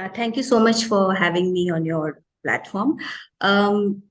Thank you so much for having me on your platform.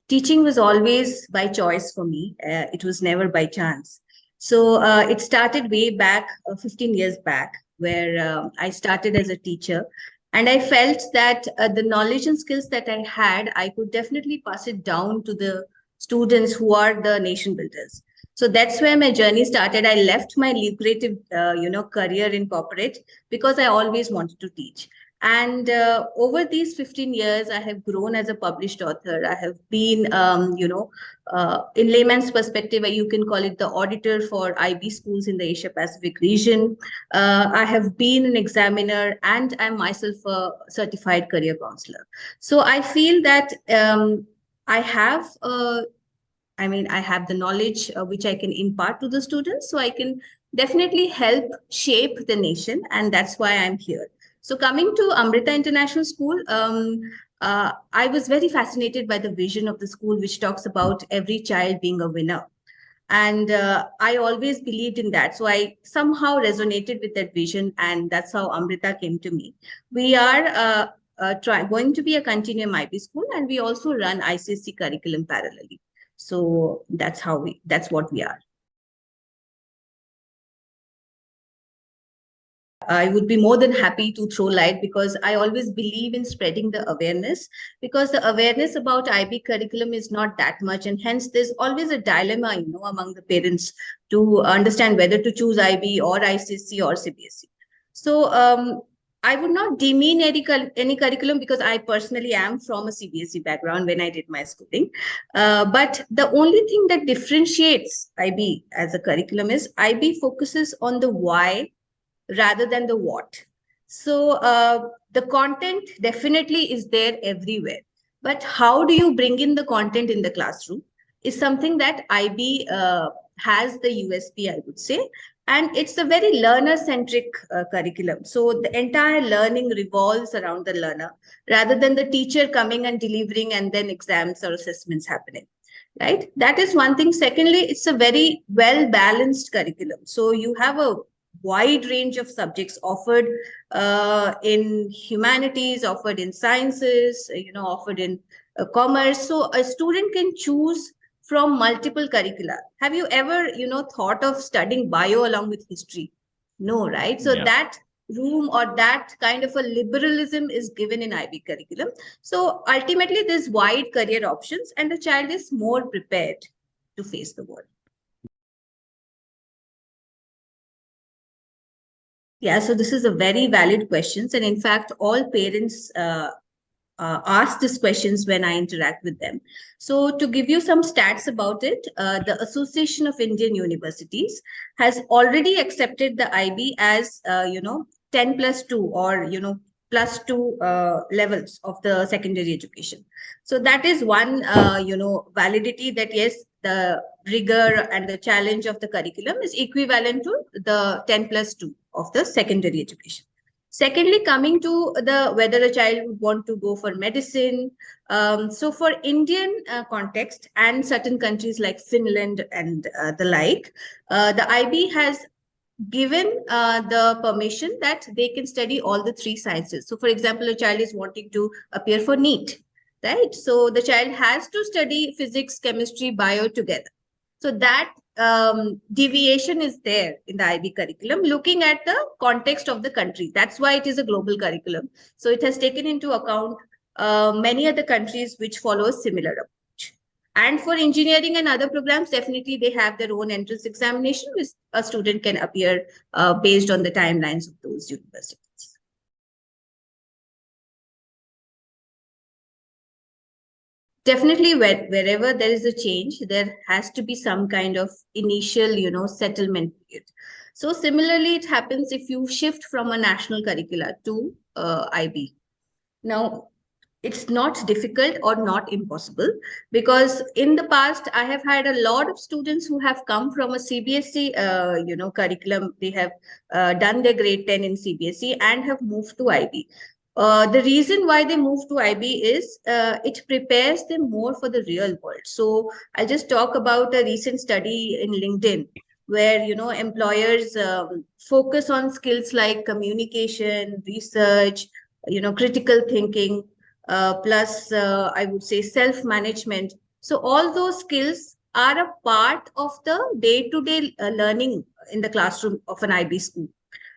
Teaching was always by choice for me. It was never by chance. So it started way back, 15 years back, where I started as a teacher. And I felt that the knowledge and skills that I had, I could definitely pass it down to the students who are the nation builders. So that's where my journey started. I left my lucrative, career in corporate because I always wanted to teach. And over these 15 years, I have grown as a published author. I have been, in layman's perspective, you can call it the auditor for IB schools in the Asia Pacific region. I have been an examiner and I'm myself a certified career counselor. So I feel that I have, I have the knowledge which I can impart to the students. So I can definitely help shape the nation. And that's why I'm here. So coming to Amrita International School, I was very fascinated by the vision of the school, which talks about every child being a winner. And I always believed in that. So I somehow resonated with that vision. And that's how Amrita came to me. We are going to be a continuum IB school, and we also run ICSE curriculum parallelly. So that's what we are. I would be more than happy to throw light because I always believe in spreading the awareness, because the awareness about IB curriculum is not that much. And hence there's always a dilemma, among the parents to understand whether to choose IB or ICSE or CBSE. So I would not demean any curriculum because I personally am from a CBSE background when I did my schooling. But the only thing that differentiates IB as a curriculum is IB focuses on the why rather than the what. So the content definitely is there everywhere. But how do you bring in the content in the classroom is something that IB has the USP, I would say. And it's a very learner-centric curriculum. So the entire learning revolves around the learner rather than the teacher coming and delivering and then exams or assessments happening. Right? That is one thing. Secondly, it's a very well-balanced curriculum. So you have a wide range of subjects offered in humanities, offered in sciences, offered in commerce. So a student can choose from multiple curricula. Have you ever, thought of studying bio along with history? No, right? So Yeah. that room or that kind of a liberalism is given in IB curriculum. So ultimately, there's wide career options, and the child is more prepared to face the world. Yeah, so this is a very valid question. And in fact, all parents ask these questions when I interact with them. So to give you some stats about it, the Association of Indian Universities has already accepted the IB as, 10 plus 2 or, plus 2 levels of the secondary education. So that is one, validity that yes, the rigor and the challenge of the curriculum is equivalent to the 10 plus 2 of the secondary education. Secondly, coming to the whether a child would want to go for medicine. So for Indian context and certain countries like Finland and the like, the IB has given the permission that they can study all the three sciences. So for example, a child is wanting to appear for NEET, right? So the child has to study physics, chemistry, bio together. So that deviation is there in the IB curriculum, looking at the context of the country. That's why it is a global curriculum. So it has taken into account many other countries which follow a similar approach. And for engineering and other programs, definitely they have their own entrance examination, which a student can appear based on the timelines of those universities. Definitely, wherever there is a change, there has to be some kind of initial, settlement period. So similarly, it happens if you shift from a national curricula to IB. Now, it's not difficult or not impossible, because in the past I have had a lot of students who have come from a CBSE curriculum. They have done their grade 10 in CBSE and have moved to IB. The reason why they move to IB is it prepares them more for the real world. So I'll just talk about a recent study in LinkedIn where employers focus on skills like communication, research, critical thinking, plus I would say self-management. So all those skills are a part of the day-to-day learning in the classroom of an IB school.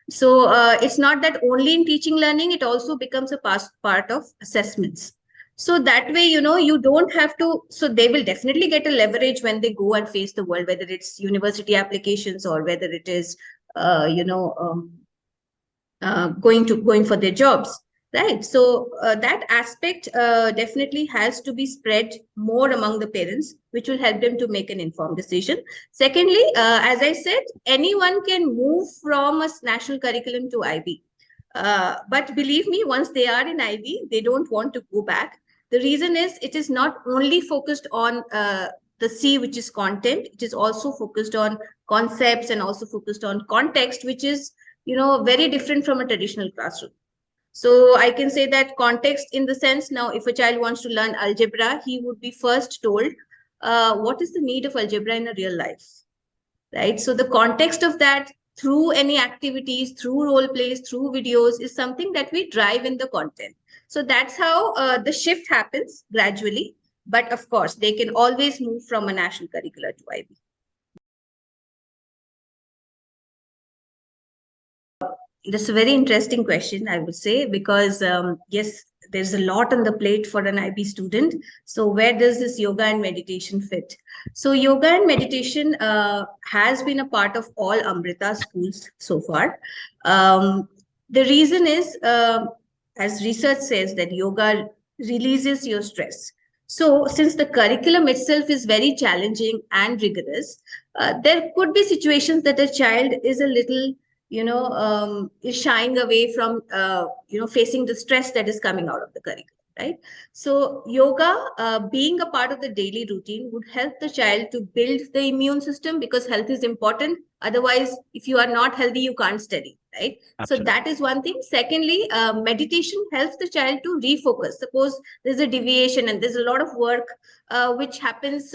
So it's not that only in teaching learning, it also becomes a part of assessments. So that way, you don't have to, so they will definitely get a leverage when they go and face the world, whether it's university applications or whether it is, going for their jobs, right? So that aspect definitely has to be spread more among the parents, which will help them to make an informed decision. Secondly, as I said, anyone can move from a national curriculum to IB, but believe me, once they are in IB, they don't want to go back. The reason is it is not only focused on the C, which is content, it is also focused on concepts and also focused on context, which is very different from a traditional classroom. So I can say that context, in the sense, now if a child wants to learn algebra, he would be first told what is the need of algebra in a real life, right? So the context of that, through any activities, through role plays, through videos, is something that we drive in the content. So that's how the shift happens gradually. But of course, they can always move from a national curricula to IB. That's a very interesting question, I would say, because yes, there's a lot on the plate for an IB student. So where does this yoga and meditation fit? So yoga and meditation has been a part of all Amrita schools so far. The reason is, as research says, that yoga releases your stress. So since the curriculum itself is very challenging and rigorous, there could be situations that a child is a little is shying away from facing the stress that is coming out of the curriculum, right? So yoga, being a part of the daily routine, would help the child to build the immune system, because health is important. Otherwise, if you are not healthy, you can't study, right? Absolutely. So that is one thing. Secondly, meditation helps the child to refocus. Suppose there's a deviation and there's a lot of work which happens,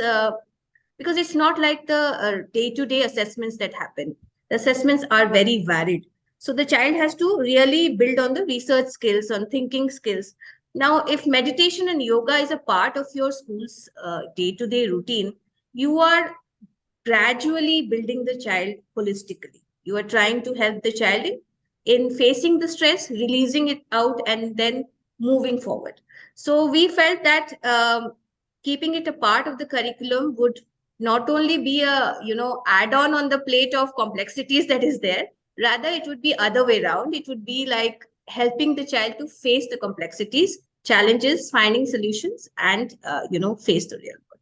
because it's not like the day-to-day assessments that happen. The assessments are very varied. So the child has to really build on the research skills, on thinking skills. Now, if meditation and yoga is a part of your school's day-to-day routine, you are gradually building the child holistically. You are trying to help the child in facing the stress, releasing it out, and then moving forward. So we felt that keeping it a part of the curriculum would not only be a add-on on the plate of complexities that is there, rather it would be other way around. It would be like helping the child to face the complexities, challenges, finding solutions, and face the real world.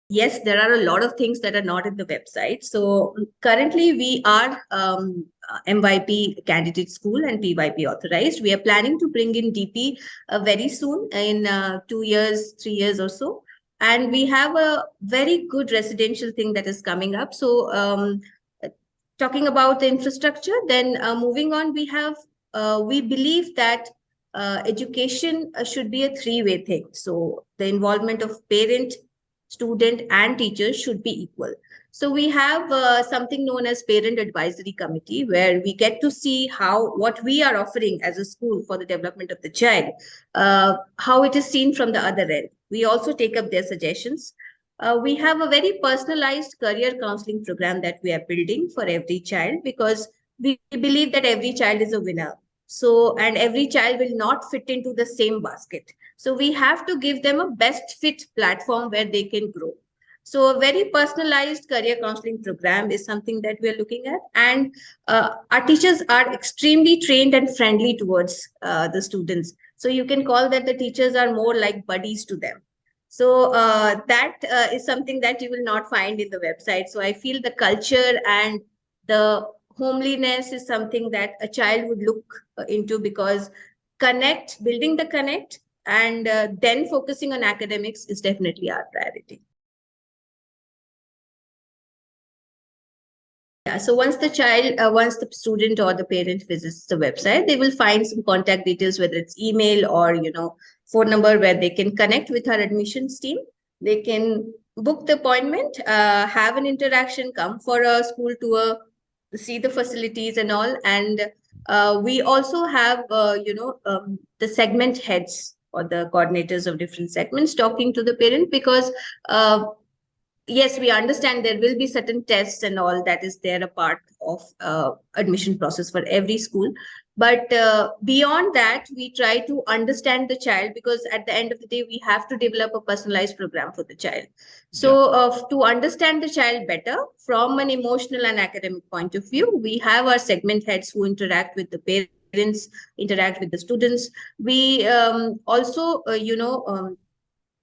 Yes, there are a lot of things that are not in the website. So currently we are MYP candidate school and PYP authorized. We are planning to bring in DP very soon, in 2 years, 3 years or so. And we have a very good residential thing that is coming up. So talking about the infrastructure, then moving on, we believe that education should be a three-way thing. So the involvement of parent, student, and teachers should be equal. So we have something known as Parent Advisory Committee, where we get to see what we are offering as a school for the development of the child, how it is seen from the other end. We also take up their suggestions. We have a very personalized career counseling program that we are building for every child, because we believe that every child is a winner. So, and every child will not fit into the same basket. So we have to give them a best fit platform where they can grow. So a very personalized career counseling program is something that we are looking at. And our teachers are extremely trained and friendly towards the students. So you can call that the teachers are more like buddies to them. So that is something that you will not find in the website. So I feel the culture and the homeliness is something that a child would look into, because building the connect, and then focusing on academics is definitely our priority. Yeah, so once the student or the parent visits the website, they will find some contact details, whether it's email or phone number, where they can connect with our admissions team. They can book the appointment, have an interaction, come for a school tour, see the facilities and all. And we also have, the segment heads or the coordinators of different segments talking to the parent, because yes, we understand there will be certain tests and all that is there, a part of admission process for every school. But beyond that, we try to understand the child, because at the end of the day, we have to develop a personalized program for the child. Yeah. So to understand the child better from an emotional and academic point of view, we have our segment heads who interact with the parents, interact with the students. We also,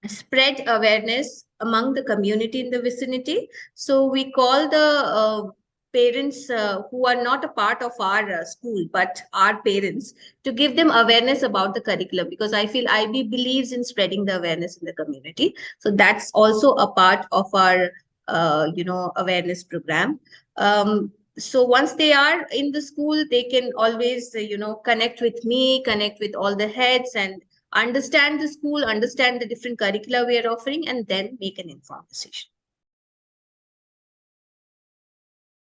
spread awareness among the community in the vicinity. So we call the parents who are not a part of our school, but our parents, to give them awareness about the curriculum, because I feel IB believes in spreading the awareness in the community. So that's also a part of our, awareness program. So once they are in the school, they can always, connect with me, connect with all the heads, and understand the school, understand the different curricula we are offering, and then make an informed decision.